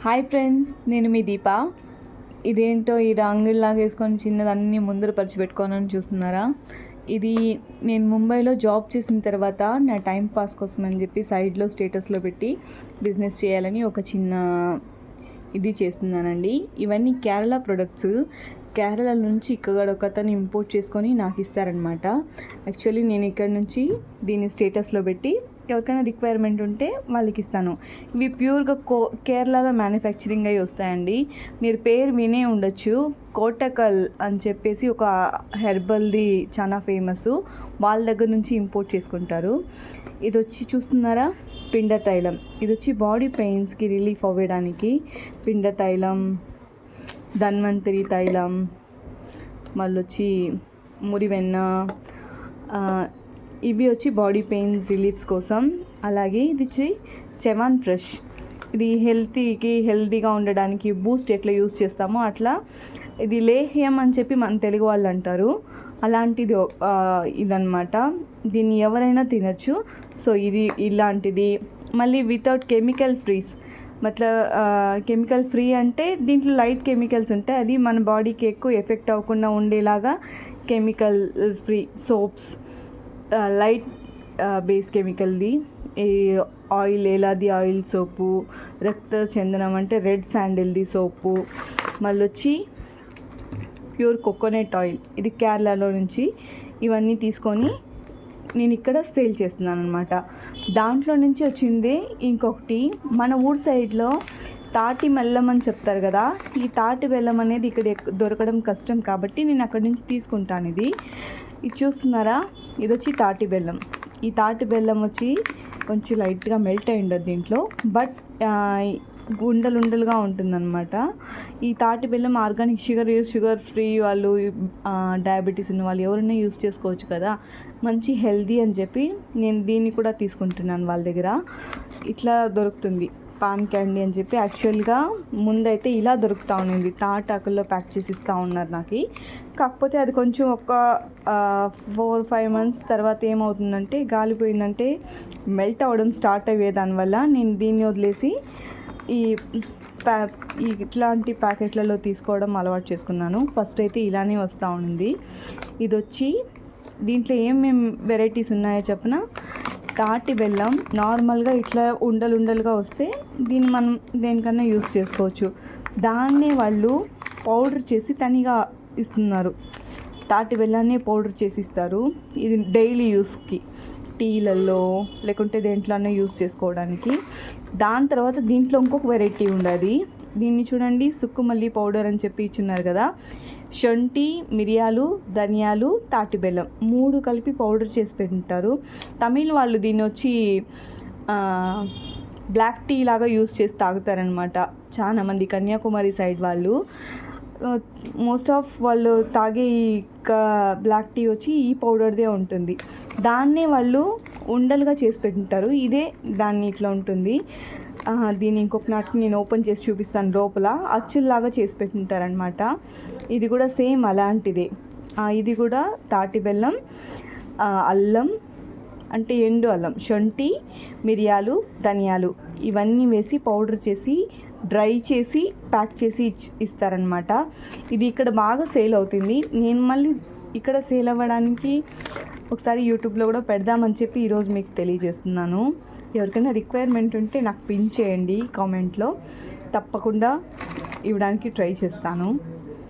Hi friends, నేను మీ దీప. ఇదేంటో ఈ అంగిల్లాగా వేసుకొని చిన్నదన్నీ ముందర పరిచిపెట్టుకోనని చూస్తున్నారా? ఇది నేను ముంబైలో జాబ్ చేసిన తర్వాత నా టైం పాస్ కోసం అని చెప్పి సైడ్లో స్టేటస్లో పెట్టి బిజినెస్ చేయాలని ఒక చిన్న ఇది చేస్తున్నానండి. ఇవన్నీ కేరళ ప్రొడక్ట్స్. కేరళ నుంచి ఇక్కడ ఒక అతను ఇంపోర్ట్ చేసుకొని నాకు ఇస్తారనమాట. యాక్చువల్లీ నేను ఇక్కడ నుంచి దీన్ని స్టేటస్లో పెట్టి ఎవరికైనా రిక్వైర్మెంట్ ఉంటే వాళ్ళకి ఇస్తాను. ఇవి ప్యూర్గా కేరళలో మ్యానుఫ్యాక్చరింగ్ అయ్యి వస్తాయండి. మీరు పేరు వినే ఉండొచ్చు, కోటకల్ అని చెప్పేసి ఒక హెర్బల్ది చాలా ఫేమస్. వాళ్ళ దగ్గర నుంచి ఇంపోర్ట్ చేసుకుంటారు. ఇది వచ్చి చూస్తున్నారా, పిండ తైలం. ఇది వచ్చి బాడీ పెయిన్స్కి రిలీఫ్ అవ్వడానికి పిండ తైలం, ధన్వంతరి తైలం, మళ్ళీ వచ్చి మురివెన్న, ఇవి వచ్చి బాడీ పెయిన్స్ రిలీఫ్స్ కోసం. అలాగే ఇది వచ్చి చెవాన్ ఫ్రెష్. ఇది హెల్తీగా ఉండడానికి బూస్ట్ ఎట్లా యూస్ చేస్తామో అట్లా ఇది లేహ్యం అని చెప్పి మన తెలుగు వాళ్ళు అంటారు. అలాంటిది ఇదన్నమాట. దీన్ని ఎవరైనా తినచ్చు. సో ఇది ఇలాంటిది. మళ్ళీ without chemical frees. Chemical free అంటే దీంట్లో లైట్ కెమికల్స్ ఉంటాయి. అది మన బాడీకి ఎక్కువ ఎఫెక్ట్ అవ్వకుండా ఉండేలాగా chemical free soaps, light base కెమికల్ది. ఈ ఆయిల్, ఏలాది ఆయిల్ సోపు, రక్త చందనం అంటే రెడ్ శాండిల్ది సోపు, మళ్ళీ వచ్చి ప్యూర్ కోకోనట్ ఆయిల్. ఇది కేరళలో నుంచి. ఇవన్నీ తీసుకొని నేను ఇక్కడ సేల్ చేస్తున్నాను అనమాట. దాంట్లో నుంచి వచ్చిందే ఇంకొకటి. మన ఊరు సైడ్లో తాటి బెల్లం అని చెప్తారు కదా. ఈ తాటి బెల్లం అనేది ఇక్కడ దొరకడం కష్టం కాబట్టి నేను అక్కడి నుంచి తీసుకుంటాను. ఇది చూస్తున్నారా, ఇది వచ్చి తాటి బెల్లం. ఈ తాటి బెల్లం వచ్చి కొంచెం లైట్గా మెల్ట్ అయి ఉండదు దీంట్లో, బట్ ఉండలుగా ఉంటుందన్నమాట. ఈ తాటి బెల్లం ఆర్గానిక్ షుగర్ ఫ్రీ వాళ్ళు, డయాబెటీస్ ఉన్న వాళ్ళు ఎవరైనా యూస్ చేసుకోవచ్చు కదా, మంచి హెల్దీ అని చెప్పి నేను దీన్ని కూడా తీసుకుంటున్నాను వాళ్ళ దగ్గర. ఇట్లా దొరుకుతుంది పామ్ క్యాండీ అని చెప్పి. యాక్చువల్గా ముందైతే ఇలా దొరుకుతూ ఉన్నింది, తాటాకుల్లో ప్యాక్ చేసి ఇస్తూ ఉన్నారు నాకు. కాకపోతే అది కొంచెం ఒక 4-5 months తర్వాత ఏమవుతుందంటే, గాలిపోయిందంటే మెల్ట్ అవ్వడం స్టార్ట్ అయ్యే దానివల్ల నేను దీన్ని వదిలేసి ఇట్లాంటి ప్యాకెట్లలో తీసుకోవడం అలవాటు చేసుకున్నాను. ఫస్ట్ అయితే ఇలానే వస్తూ ఉంది. ఇది వచ్చి దీంట్లో ఏమేమి వెరైటీస్ ఉన్నాయో చెప్పిన. తాటి బెల్లం నార్మల్గా ఇట్లా ఉండలుగా వస్తే దీన్ని మనం దేనికన్నా యూస్ చేసుకోవచ్చు. దాన్నే వాళ్ళు పౌడర్ చేసి తనిగా ఇస్తున్నారు. తాటి బెల్లాన్ని పౌడర్ చేసి ఇస్తారు. ఇది డైలీ యూస్కి, టీలలో లేకుంటే దేంట్లోనే యూస్ చేసుకోవడానికి. దాని తర్వాత దీంట్లో ఇంకొక వెరైటీ ఉండదు. దీన్ని చూడండి, సుక్కుమల్లి పౌడర్ అని చెప్పి ఇచ్చున్నారు కదా. శొంఠి, మిరియాలు, ధనియాలు, తాటి బెల్లం 3 కలిపి పౌడర్ చేసి పెట్టింటారు. తమిళ్ వాళ్ళు దీన్ని వచ్చి బ్లాక్ టీ లాగా యూస్ చేసి తాగుతారనమాట. చాలామంది కన్యాకుమారి సైడ్ వాళ్ళు, మోస్ట్ ఆఫ్ వాళ్ళు తాగే బ్లాక్ టీ వచ్చి ఈ పౌడర్దే ఉంటుంది. దాన్నే వాళ్ళు ఉండలుగా చేసి పెట్టింటారు. ఇదే దాన్ని ఇట్లా ఉంటుంది. దీన్ని ఇంకొక నాటికి నేను ఓపెన్ చేసి చూపిస్తాను. లోపల అచ్చుల్లాగా చేసి పెట్టింటారనమాట. ఇది కూడా సేమ్ అలాంటిదే. ఇది కూడా తాటి బెల్లం, అల్లం అంటే ఎండు అల్లం, శొంఠి, మిరియాలు, ధనియాలు ఇవన్నీ వేసి పౌడర్ చేసి డ్రై చేసి ప్యాక్ చేసి ఇస్తారనమాట. ఇది ఇక్కడ బాగా సేల్ అవుతుంది. నేను మళ్ళీ ఇక్కడ సేల్ అవ్వడానికి ఒకసారి యూట్యూబ్లో కూడా పెడదామని చెప్పి ఈరోజు మీకు తెలియజేస్తున్నాను. ఎవరికైనా రిక్వైర్మెంట్ ఉంటే నాకు పిన్ చేయండి కామెంట్లో, తప్పకుండా ఇవ్వడానికి ట్రై చేస్తాను.